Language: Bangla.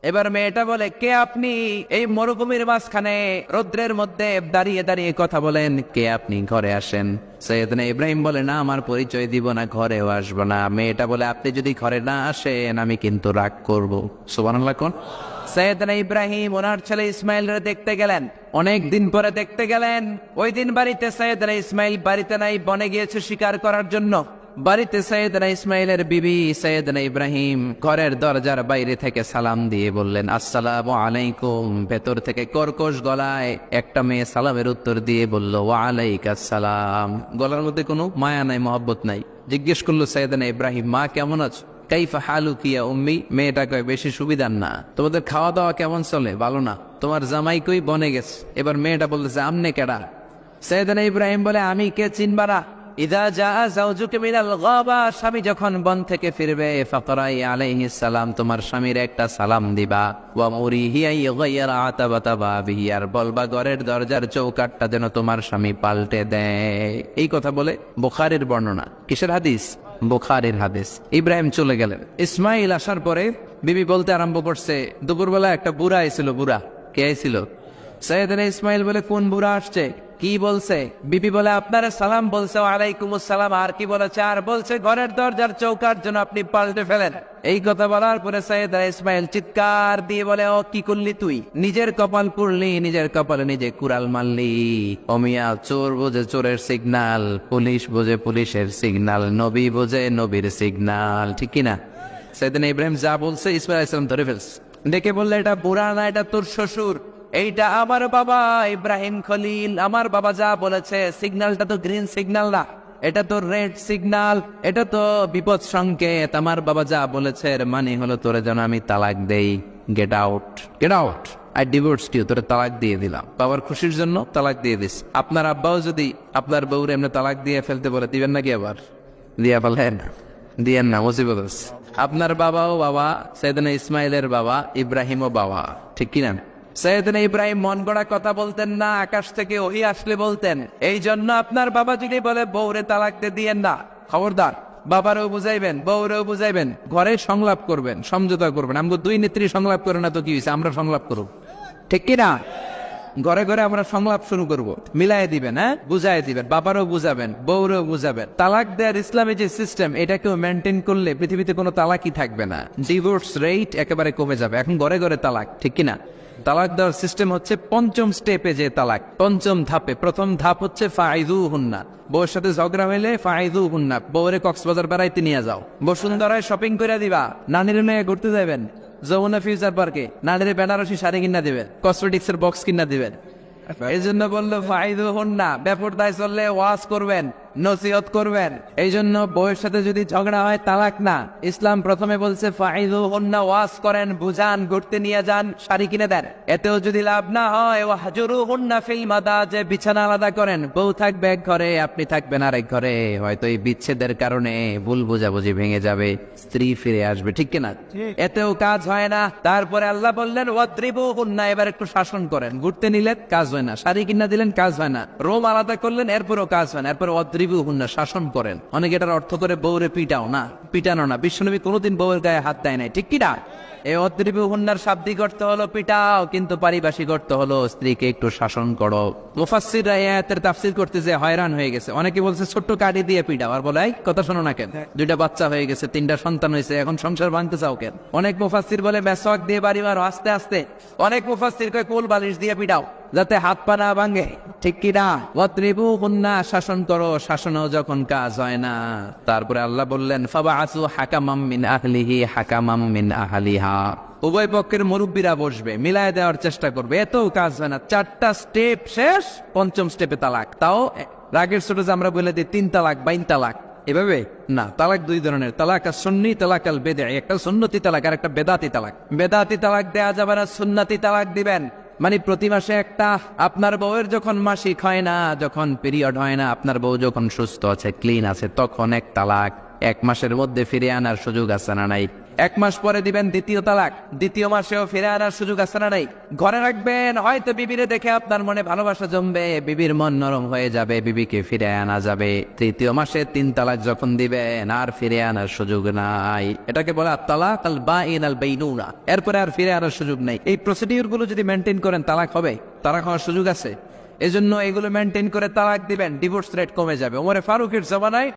এবার মেয়েটা বলে, কে আপনি? এই মরুভূমির মাঝখানে রৌদ্রের মধ্যে দাঁড়িয়ে দাঁড়িয়ে কথা বলেন, কে আপনি? ঘরে আসেন। সৈয়দনা ইব্রাহিম বলে, না, আমার পরিচয় দিব না, ঘরেও আসবো না। মেয়েটা বলে, আপনি যদি ঘরে না আসেন আমি কিন্তু রাগ করব। সুবহানাল্লাহ কোন। সৈয়দনা ইব্রাহিম ওনার ছেলে ইসমাইলরে দেখতে গেলেন, অনেক দিন পরে দেখতে গেলেন। ওই দিন বাড়িতে সৈয়দনা ইসমাইল বাড়িতে নাই, বনে গিয়েছে শিকার করার জন্য। বাড়িতে সৈয়দনা ইসমাইলের বিবি সৈয়দনা ইব্রাহিম ঘরের দরজার বাইরে থেকে সালাম দিয়ে বললেন, আসসালামু আলাইকুম। ভেতর থেকে কর্কশ গলায় একটা মেয়ে সালামের উত্তর দিয়ে বলল, ওয়া আলাইকাস সালাম। গলার মধ্যে কোনো মায়া নাই, মহব্বত নাই। জিজ্ঞেস করলো সৈয়দনা ইব্রাহিম, মা কেমন আছো? কাইফা হালুকি ইয়া উম্মি। মেয়েটা কয়, বেশি সুবিধার না। তোমাদের খাওয়া দাওয়া কেমন চলে? ভালো না। তোমার জামাই কই? বনে গেছে। এবার মেয়েটা বলতেছে, আমনে কেডা? সৈয়দনা ইব্রাহিম বলে, আমি কে চিনবারা? ইদা জা যাওজুকা মিনাল গাবা, স্বামী যখন বন থেকে ফিরবে, ফাকরাই আলাইহিস সালাম, তোমার স্বামীর একটা সালাম দিবা। ওয়া মুরিহি আইগাইরা আতাবাতা বাবিহি, আর বলবা ঘরের দরজার চৌকাটটা যেন তোমার স্বামী পাল্টে দেয়। এই কথা বলে বুখারীর বর্ণনা। কিসের হাদিস? বুখারীর হাদিস। ইব্রাহিম চলে গেলেন। ইসমাইল আসার পরে বিবি বলতে আরম্ভ করছে, দুপুরবেলা একটা বুড়া আইছিল। বুড়া কে আইছিল? সৈয়দনা ইসমাইল বলে, কোন বুড়া আসছে? কি বলছে? বিবি বলে, আপনারা সালাম বলছে। ওয়ালাইকুমুস সালাম। আর কি বলেছে? আর বলছে ঘরের দরজার চৌকাট যেন আপনি পাল্টে ফেলেন। এই কথা বলার পরে সৈয়দনা ইসমাইল চিৎকার দিয়ে বলে, ও কি করলি তুই? নিজের কপাল পুড়লি, নিজের কপালে নিজে কুড়াল মারলি। অমিয়া, চোর বোঝে চোরের সিগনাল, পুলিশ বোঝে পুলিশের সিগনাল, নবী বোঝে নবীর সিগনাল। ঠিক কিনা? সৈয়দনা ইব্রাহিম যা বলছে ইসমাইল আলাইহিস সালাম ধরে ফেলছে। ডেকে বললে, এটা বুড়া না, এটা তোর শ্বশুর। এইটা আমার বাবা ইব্রাহিম খলিল। আমার বাবা যা বলেছে, সিগন্যালটা তো গ্রিন সিগন্যাল না, এটা তো রেড সিগন্যাল, এটা তো বিপদ সংকেত। আমার বাবা যা বলেছে এর মানে হলো তোরে যেন আমি তালাক দেই। Get out, get out, I divorce you. তোরে তালাক দিয়ে দিলাম। বাবার খুশির জন্য তালাক দিয়ে দিস। আপনার আব্বাও যদি আপনার বউরে এমনি তালাক দিয়ে ফেলতে বলে, দিবেন নাকি? আবার দিয়া ফেলেন? দিয়েন না, মুসিবত আছে। আপনার বাবাও বাবা, সৈয়দনা ইসমাইলের বাবা, ইব্রাহিমও বাবা। ঠিক কিনা? সৈয়দনা ইব্রাহিম মন গড়া কথা বলতেন না, আকাশ থেকে ওহী আসলে বলতেন। এই জন্য আপনার বাবা যদি বলে বউরে তালাক দিয়েন না, খবরদার, বাবারও বুঝাইবেন, বউরেও বুঝাইবেন, ঘরে সংলাপ করবেন, সমঝোতা করবেন। আমাকে দুই নেত্রী সংলাপ করে না তো কি হয়েছে, আমরা সংলাপ করব। ঠিক কিনা? ঘরে ঘরে আমরা সংলাপ শুরু করব, মিলাই দিবেন, হ্যাঁ, বুঝাই দিবেন, বাবারও বুঝাবেন, বউরেও বুঝাবেন। তালাক দেওয়ার ইসলামী যে সিস্টেম, এটাকেও মেনটেন করলে পৃথিবীতে কোনো তালাকই থাকবে না। ডিভোর্স রেট একেবারে কমে যাবে। এখন ঘরে ঘরে তালাক। ঠিক কিনা? তালাক দেওয়ার সিস্টেম হচ্ছে পঞ্চম স্টেপে যে তালাক, পঞ্চম ধাপে। প্রথম ধাপ হচ্ছে ফাইদুহুন্না। বউয়ের সাথে ঝগড়া হইলে ফাইদুহুন্না, বউরে কক্সবাজার বেড়াইতে নিয়ে যাও, বসুন্ধরায় শপিং করে দিবা, নানির মেয়ে ঘুরতে যাবেন, যমুনা ফিউচার পার্কে নানির বেনারসি শাড়ি কিনা দিবেন, কসমেটিক্স এর বক্স কিনা দিবেন। এই জন্য বললো ফাইদুহুন্না। বেপরদায় চললে ওয়াজ করবেন, নসিহত করবেন। এই জন্য বউয়ের সাথে যদি ঝগড়া হয় তালাক না, ইসলাম প্রথমে বলছে ফাইদুহুন্না, ওয়াজ করেন, বুঝান, ঘুরতে নিয়ে যান, শাড়ি কিনে দেন। এতেও যদি লাভ না হয়, ওয়াহজুরুহুন্না ফিল মাদাজি, বিছানা আলাদা করেন। বউ থাকবে এক ঘরে, আপনি থাকবেন আরেক ঘরে। হয়তো এই বিচ্ছেদের কারণে ভুল বোঝাবুঝি ভেঙে যাবে, স্ত্রী ফিরে আসবে। ঠিক কিনা? এতেও কাজ হয় না। তারপরে আল্লাহ বললেন ওয়াদ্রিবুহুন্না, এবার একটু শাসন করেন। ঘুরতে নিলেন, কাজ হয় না। শাড়ি কিনা দিলেন, কাজ হয় না। রোম আলাদা করলেন, এরপরও কাজ হয় না। এরপর ওয়াদ্রিবুহুন্না, শাসন করেন। অনেকে এটার অর্থ করে বউরে পিটাও না, পিটানো না। বিশ্বনবী কোনোদিন বউয়ের গায়ে হাত দেয় নাই। ঠিক কিনা? এই অদ্রিবুহুন্নার শাব্দিক অর্থ হলো পিটাও, কিন্তু পারিভাষিক অর্থ হলো স্ত্রীকে একটু শাসন করো। মুফাসসিররা এই আয়াতের তাফসীর করতে যে হয়রান হয়ে গেছে। অনেকে বলছে ছোট্ট কাঠি দিয়ে পিটাও, আর বলে কথা শোনো না কেন, দুইটা বাচ্চা হয়ে গেছে, তিনটা সন্তান হয়েছে, এখন সংসার ভাঙতে চাও কেন? অনেক মুফাসসির বলে মেসওয়াক দিয়ে বাড়ি মারো আস্তে আস্তে। অনেক মুফাসসির কয় কোল বালিশ দিয়ে পিটাও, যাতে হাত পা না ভাঙে। ঠিক কিনা? ওয়াদ্রিবুহুন্না, শাসন করো। শাসনও যখন কাজ হয় না, তারপরে আল্লাহ বললেন ফাবআসু হাকামাম মিন আহলিহি হাকামাম মিন আহলিহা, উভয় পক্ষের মুরব্বীরা বসবে, মিলায় দেওয়ার চেষ্টা করবে। এতেও কাজ হয় না। 4টা স্টেপ শেষ, পঞ্চম স্টেপে তালাক। তাও রাগের ছোট যে আমরা বলে দিই 3 তালাক, 22 তালাক, এভাবে না। তালাক দুই ধরনের, তালাক সুন্নি, তালাক আল বেদঈ। একটা সুন্নতি তালাক আর একটা বেদাতি তালাক। বেদাতি তালাক দেয়া যাবে না, সুন্নতি তালাক দিবেন। মানে প্রতি মাসে একটা। আপনার বউয়ের যখন মাসিক হয় না, যখন পিরিয়ড হয় না, আপনার বউ যখন সুস্থ আছে, ক্লিন আছে, তখন এক তালাক। 1 মাসের মধ্যে ফিরে আনার সুযোগ আছে না নাই? 1 মাস পরে দিবেন দ্বিতীয় তালাক, দ্বিতীয় মাসেও ফিরে আনার সুযোগ আছে না নাই? ঘরে রাখবেন, হয়তো বিবিরে দেখে আপনার মনে ভালোবাসা জমবে, বিবির মন নরম হয়ে যাবে, বিবিকে ফিরে আনা যাবে। তৃতীয় মাসে 3 তালাক যখন দিবেন আর ফিরে আনার সুযোগ নাই। এটাকে বলে আত-তালাক আল বাইন আল বাইনুনা। এরপরে আর ফিরে আনার সুযোগ নাই। এই প্রসিডিউর গুলো যদি মেনটেন করেন তালাক হবে, তালাক হওয়ার সুযোগ আছে। এজন্য এগুলো মেনটেন করে তালাক দিবেন, ডিভোর্স রেট কমে যাবে। ওমরে ফারুকের জামানায়